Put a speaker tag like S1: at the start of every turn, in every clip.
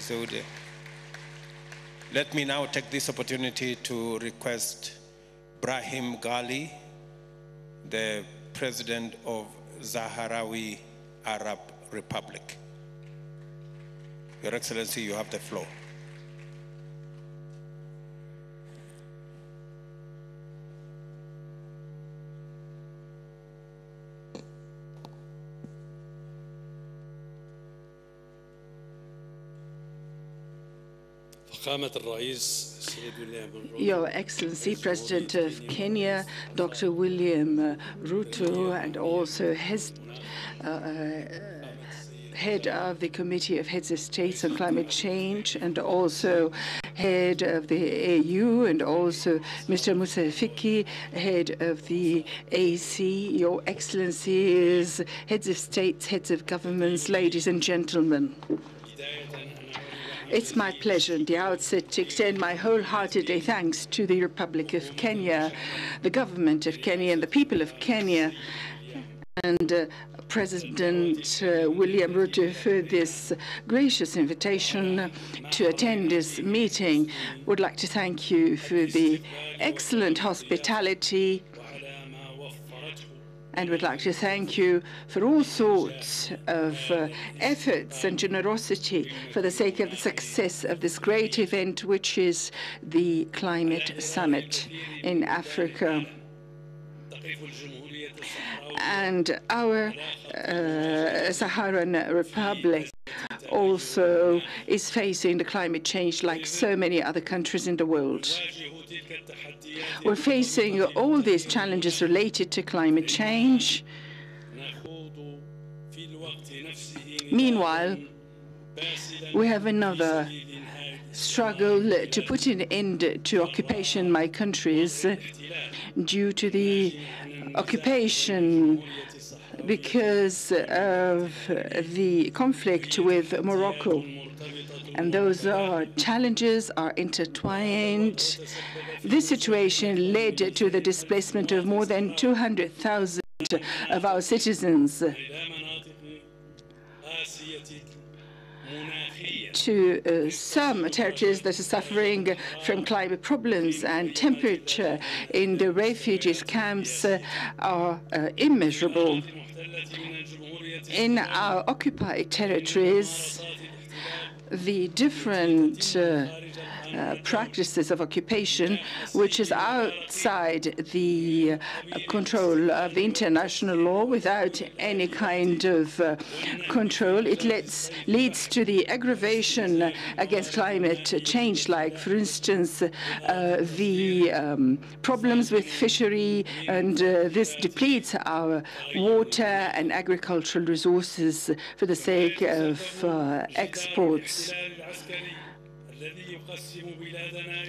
S1: Zewde. Let me now take this opportunity to request Brahim Ghali, the President of Sahrawi Arab Republic. Your Excellency, you have the floor.
S2: Your Excellency, President of Kenya, Dr. William Ruto, and also head of the Committee of Heads of States on Climate Change, and also head of the AU, and also Mr. Musa Fiki, head of the AC, Your Excellencies, heads of states, heads of governments, ladies and gentlemen. It's my pleasure at the outset to extend my wholehearted thanks to the Republic of Kenya, the government of Kenya, and the people of Kenya, and President William Ruto for this gracious invitation to attend this meeting. Would like to thank you for the excellent hospitality, and would like to thank you for all sorts of efforts and generosity for the sake of the success of this great event, which is the Climate Summit in Africa. And our Saharan Republic also is facing the climate change like so many other countries in the world. We're facing all these challenges related to climate change. Meanwhile, we have another struggle to put an end to occupation in my countries due to the occupation because of the conflict with Morocco. And those challenges are intertwined. This situation led to the displacement of more than 200,000 of our citizens to some territories that are suffering from climate problems, and temperature in the refugees camps are immeasurable. In our occupied territories, the different practices of occupation, which is outside the control of the international law, without any kind of control. It leads to the aggravation against climate change, like, for instance, the problems with fishery, and this depletes our water and agricultural resources for the sake of exports.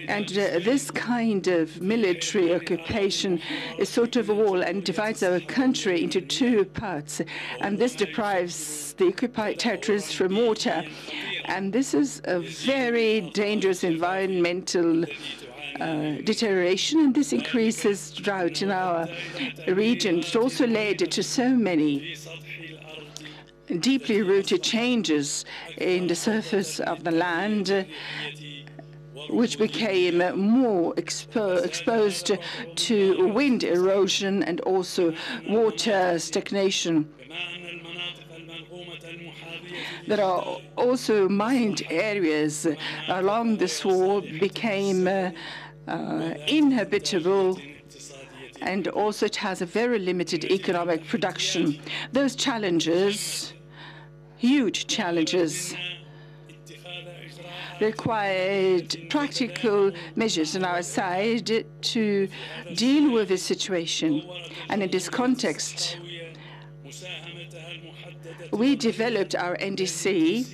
S2: And this kind of military occupation is sort of a wall and divides our country into two parts. And this deprives the occupied territories from water. And this is a very dangerous environmental deterioration, and this increases drought in our region. It also led to so many deeply rooted changes in the surface of the land, which became more exposed to wind erosion and also water stagnation. There are also mined areas along this wall became inhabitable, and also it has a very limited economic production. Those challenges, huge challenges, required practical measures on our side to deal with this situation. And in this context, we developed our NDC,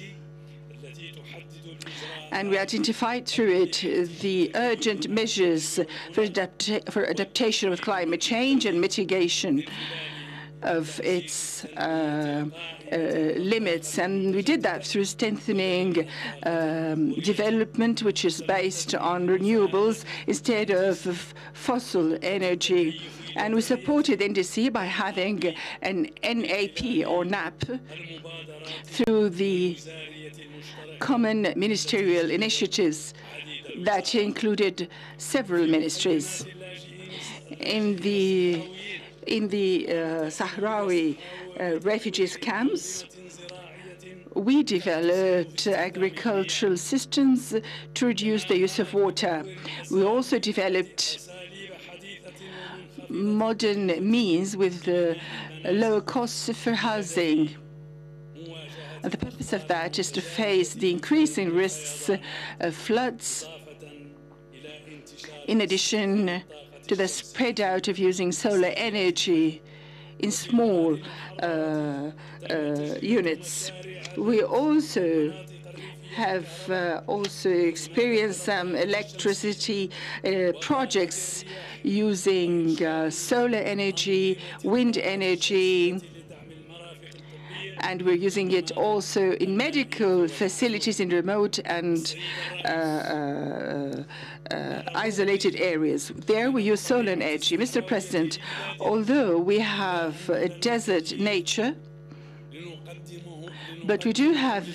S2: and we identified through it the urgent measures for adaptation with climate change and mitigation of its limits. And we did that through strengthening development, which is based on renewables instead of fossil energy. And we supported NDC by having an NAP or NAP through the common ministerial initiatives that included several ministries. In the Sahrawi refugees camps, we developed agricultural systems to reduce the use of water. We also developed modern means with lower costs for housing. And the purpose of that is to face the increasing risks of floods, in addition to the spread out of using solar energy in small units. We also have experienced some electricity projects using solar energy, wind energy, and we're using it also in medical facilities in remote and isolated areas. There we use solar energy. Mr. President, although we have a desert nature, but we do have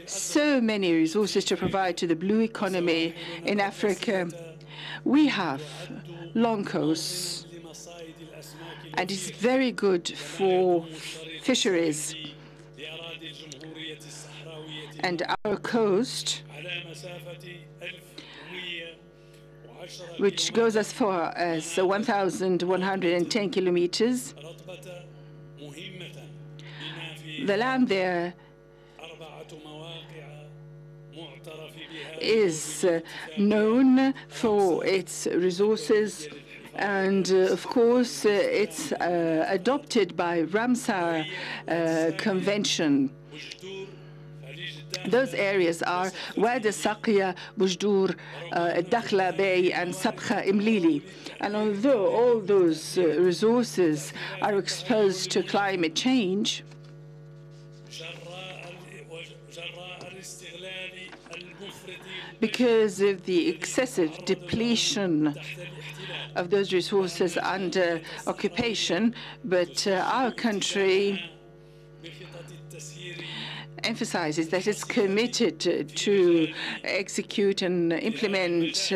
S2: so many resources to provide to the blue economy in Africa. We have long coasts, and it's very good for fisheries. And our coast, which goes as far as 1,110 kilometers, the land there is known for its resources, and of course it's adopted by Ramsar Convention. Those areas are Wadi Saqiya, Bujdur, Dakhla Bay, and Sabkha Imlili. And although all those resources are exposed to climate change, because of the excessive depletion of those resources under occupation, but our country emphasizes that it's committed to execute and implement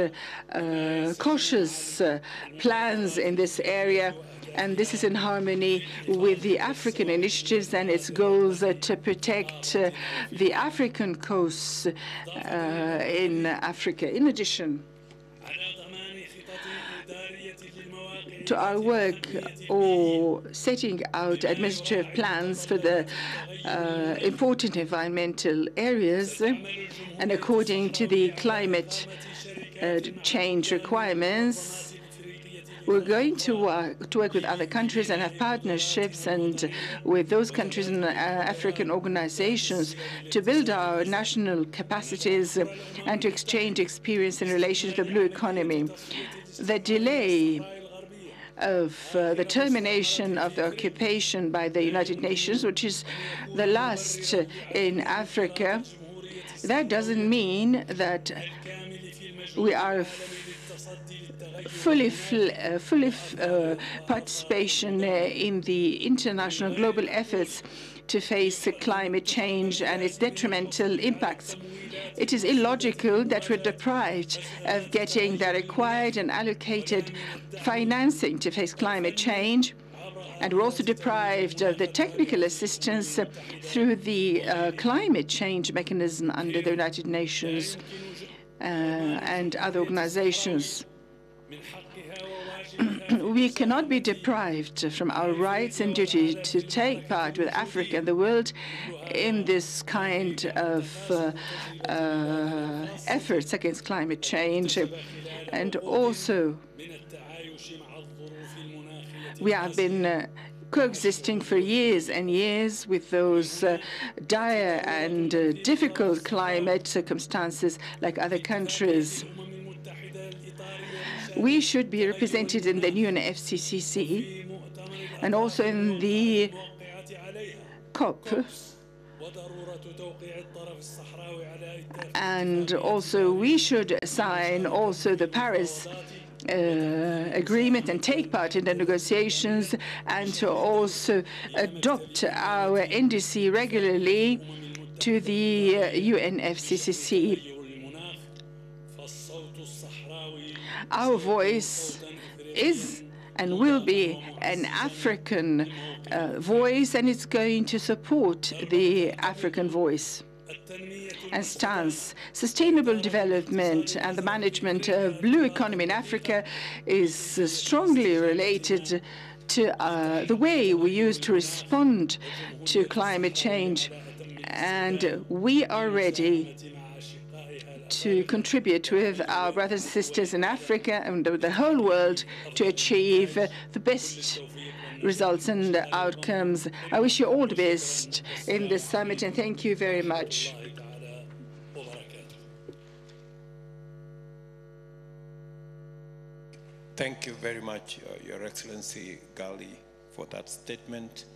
S2: cautious plans in this area. And this is in harmony with the African initiatives and its goals to protect the African coasts in Africa. In addition to our work or setting out administrative plans for the important environmental areas, and according to the climate change requirements, we're going to work with other countries and have partnerships and with those countries and African organizations to build our national capacities and to exchange experience in relation to the blue economy. The delay of the termination of the occupation by the United Nations, which is the last in Africa, that doesn't mean that we are fully participation in the international global efforts to face climate change and its detrimental impacts. It is illogical that we're deprived of getting the required and allocated financing to face climate change, and we're also deprived of the technical assistance through the climate change mechanism under the United Nations and other organizations. We cannot be deprived from our rights and duty to take part with Africa and the world in this kind of efforts against climate change. And also, we have been coexisting for years and years with those dire and difficult climate circumstances like other countries. We should be represented in the new FCCC and also in the COP. And also we should sign also the Paris agreement and take part in the negotiations, and to also adopt our NDC regularly to the UNFCCC. Our voice is and will be an African voice, and it's going to support the African voice and stance. Sustainable development and the management of blue economy in Africa is strongly related to the way we use to respond to climate change, and we are ready to contribute with our brothers and sisters in Africa and the whole world to achieve the best results and outcomes. I wish you all the best in this summit, and thank you very much.
S1: Thank you very much, Your Excellency Ghali, for that statement.